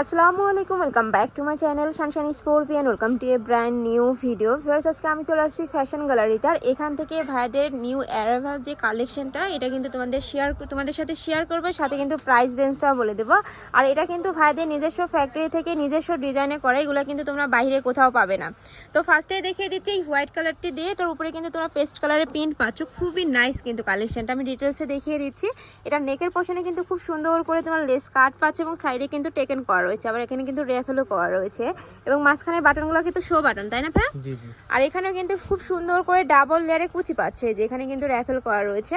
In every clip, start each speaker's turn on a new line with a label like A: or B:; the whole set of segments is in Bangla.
A: আসসালামু আলাইকুম, welcome back to my channel Sunshine scorpion. Welcome to A brand new video. Viewers, আজকে আমি চলে আসছি ফ্যাশন গ্যালারিতে। আর এখান থেকে ভাইদের নিউ অ্যারাইভাল যে কালেকশনটা, এটা কিন্তু তোমাদের সাথে শেয়ার করবে, সাথে কিন্তু প্রাইস রেঞ্জটাও বলে দেবো। আর এটা কিন্তু ভাইদের নিজস্ব ফ্যাক্টরি থেকে নিজস্ব ডিজাইনে করা, এগুলো কিন্তু তোমরা বাইরে কোথাও পাবে না। তো ফার্স্টে দেখিয়ে দিচ্ছি এই হোয়াইট কালারটি দিয়ে, এটার উপরে কিন্তু তোমরা পেস্ট কালারের প্রিন্ট পাচ্ছ। খুবই নাইস কিন্তু কালেকশনটা, আমি ডিটেলসে দেখিয়ে দিচ্ছি। এটা নেকের পোর্শনে কিন্তু খুব সুন্দর করে তোমার লেস কাট পাচ্ছ এবং সাইডে কিন্তু টেকেন করা রয়েছে। আবার এখানে কিন্তু রেফেলও করা রয়েছে এবং মাঝখানের বাটনগুলো কিন্তু শো বাটন, তাই না ভাই?
B: জি জি।
A: আর এখানেও কিন্তু খুব সুন্দর করে ডাবল লেয়ারে কুচি পাচ্ছে, এই যে এখানে কিন্তু রেফেল করা রয়েছে।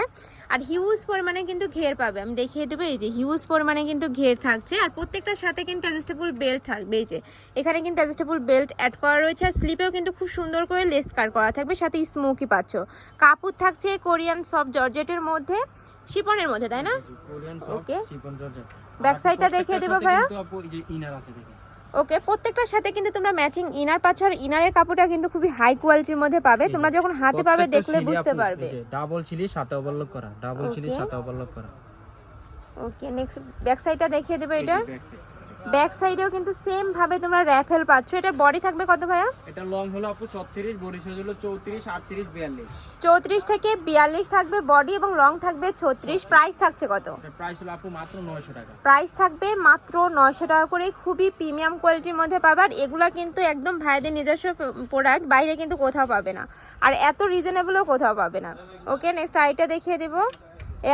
A: আর হিউজ পরিমাণে কিন্তু ঘের পাবে, আমি দেখিয়ে দেবো। এই যে হিউজ পরিমাণে কিন্তু ঘের থাকছে, আর প্রত্যেকটার সাথে কিন্তু অ্যাডজাস্টেবল বেল্ট থাকবে। এই যে এখানে কিন্তু অ্যাডজাস্টেবল বেল্ট অ্যাড করা রয়েছে। আর স্লিপেও কিন্তু খুব সুন্দর করে লেস কাট করা থাকবে, সাথে স্মোকি পাচ্ছ। কাপড় থাকছে কোরিয়ান সফট জর্জেটের মধ্যে, শিপনের মধ্যে, তাই না? ওকে, ব্যাক সাইডটা দেখিয়ে দেবো ভাইয়া। ওকে, প্রত্যেকটার সাথে কিন্তু তোমরা ম্যাচিং ইনার পাচ্ছ। আর ইনারের কাপড়টা কিন্তু খুবই হাই কোয়ালিটির মধ্যে পাবে, তোমরা যখন হাতে পাবে দেখলে বুঝতে পারবে।
B: ডাবল চিলি সাথে ওভারলক করা, ডাবল চিলি সাথে ওভারলক করা।
A: ওকে, নেক্সট ব্যাক সাইডটা দেখিয়ে দেবো। এটা ব্যাক সাইডেও কিন্তু সেম ভাবে তোমরা র্যাফেল পাচ্ছ। এটার বডি থাকবে কত ভাইয়া?
B: এটা লং হলো আপু 36, বডি সাইজ হলো 34, 38, 42।
A: 34 থেকে 42 থাকবে বডি এবং লং থাকবে 36। প্রাইস থাকছে কত?
B: এটা প্রাইস হলো আপু মাত্র 900 টাকা।
A: প্রাইস থাকবে মাত্র 900 টাকা করে। খুবই প্রিমিয়াম কোয়ালিটির মধ্যে পাবে। আর এগুলা কিন্তু একদম ভাইদের নিজস্ব প্রোডাক্ট, বাইরে কিন্তু কোথাও পাবে না, আর এত রিজনেবলও কোথাও পাবে না। ওকে, নেক্সট আইটা দেখিয়ে দেবো।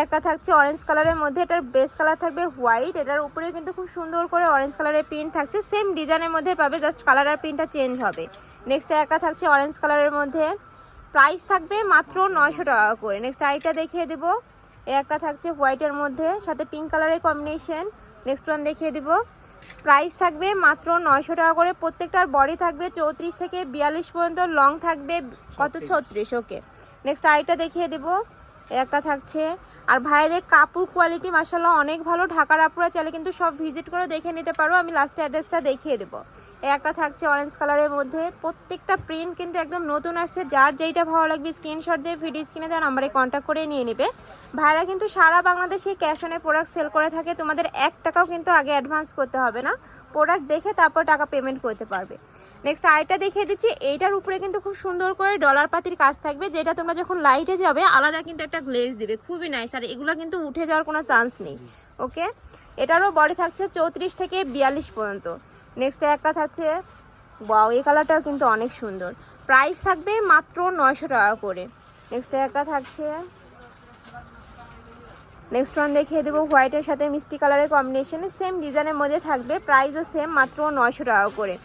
A: একটা থাকছে অরেঞ্জ কালারের মধ্যে, এটার বেস কালার থাকবে হোয়াইট, এটার উপরে কিন্তু খুব সুন্দর করে অরেঞ্জ কালারের প্রিন্ট থাকছে। সেম ডিজাইনের মধ্যে পাবে, জাস্ট কালার আর প্রিন্টটা চেঞ্জ হবে। নেক্সট একটা থাকছে অরেঞ্জ কালারের মধ্যে, প্রাইস থাকবে মাত্র 900 টাকা করে। নেক্সট আইটা দেখিয়ে দেবো। একটা থাকছে হোয়াইটের মধ্যে, সাথে পিঙ্ক কালারের কম্বিনেশন। নেক্সট ওয়ান দেখিয়ে দিব, প্রাইস থাকবে মাত্র 900 টাকা করে। প্রত্যেকটার বডি থাকবে 34 থেকে 42 পর্যন্ত, লং থাকবে কত? 36। ওকে, নেক্সট আইটা দেখিয়ে দেবো। একটা থাকছে। আর ভাইদের কাপড় কোয়ালিটি মাশাআল্লাহ অনেক ভালো। ঢাকার আপুরা চাইলে কিন্তু সব ভিজিট করে দেখে নিতে পারো, আমি লাস্টে অ্যাড্রেসটা দেখিয়ে দেবো। একটা থাকছে অরেঞ্জ কালারের মধ্যে, প্রত্যেকটা প্রিন্ট কিন্তু একদম নতুন আসছে। যার যেইটা ভালো লাগবে স্ক্রিনশট দিয়ে ভিডিও স্ক্রিনে দেওয়া নাম্বারে কন্ট্যাক্ট করে নিয়ে নেবে। ভাইরা কিন্তু সারা বাংলাদেশে ক্যাশ অনে প্রোডাক্ট সেল করে থাকে, তোমাদের 1 টাকাও কিন্তু আগে অ্যাডভান্স করতে হবে না, প্রোডাক্ট দেখে তারপর টাকা পেমেন্ট করতে পারবে। নেক্সট আইটা দেখিয়ে দিচ্ছি। এইটার উপরে কিন্তু খুব সুন্দর করে ডলার পাতির কাজ থাকবে, যেটা তোমরা যখন লাইটে যাবে আলাদা কিন্তু একটা গ্লেজ দিবে, খুবই নাইস। আর এগুলো কিন্তু উঠে যাওয়ার কোনো চান্স নেই। ওকে, এটারও বডি থাকছে 34 থেকে 42 পর্যন্ত। নেক্সট একটা থাকছে, ওয়াও, এই কালারটাও কিন্তু অনেক সুন্দর। প্রাইস থাকবে মাত্র 900 টাকা করে। নেক্সট একটা থাকছে, নেক্সট ওয়ান দেখিয়ে দেবো হোয়াইটের সাথে মিষ্টি কালারের কম্বিনেশনে, সেম ডিজাইনের মধ্যে থাকবে, প্রাইসও সেম মাত্র 900 টাকা করে।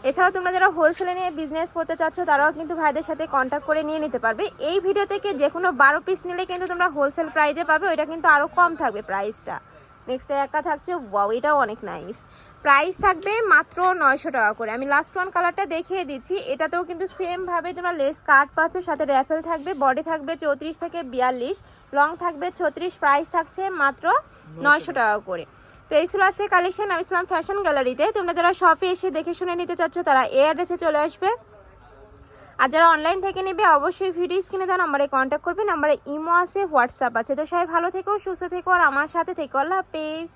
A: এছাড়াও তোমরা যারা হোলসেলে নিয়ে বিজনেস করতে চাচ্ছ তারাও কিন্তু ভাইদের সাথে কন্ট্যাক্ট করে নিয়ে নিতে পারবে। এই ভিডিও থেকে যে কোনো 12 পিস নিলে কিন্তু তোমরা হোলসেল প্রাইজে পাবে, ওইটা কিন্তু আরও কম থাকবে প্রাইসটা। নেক্সট একটা থাকছে, ওয়াও, এটাও অনেক নাইস। প্রাইস থাকবে মাত্র 900 টাকা করে। আমি লাস্ট ওয়ান কালারটা দেখিয়ে দিচ্ছি। এটাতেও কিন্তু সেম ভাবে তোমরা লেস কাট পাচ্ছ, সাথে র্যাফেল থাকবে, বডি থাকবে 34 থেকে 42, লং থাকবে 36। প্রাইস থাকছে মাত্র 900 টাকা করে। তো এই ছিল আছে কালেকশন। আমি ইসলাম ফ্যাশন গ্যালারিতে। তোমরা যারা শপে এসে দেখে শুনে নিতে চাচ্ছ তারা এই অ্যাড্রেসে চলে আসবে। আর যারা অনলাইন থেকে নেবে অবশ্যই ভিডিও স্ক্রিনে দেওয়া নাম্বারে কন্ট্যাক্ট করবে। নাম্বারে ইমো আছে, হোয়াটসঅ্যাপ আছে। তো সবাই ভালো থেকো, সুস্থ থেকো, আর আমার সাথে থেকো। আল্লাহ হাফেজ।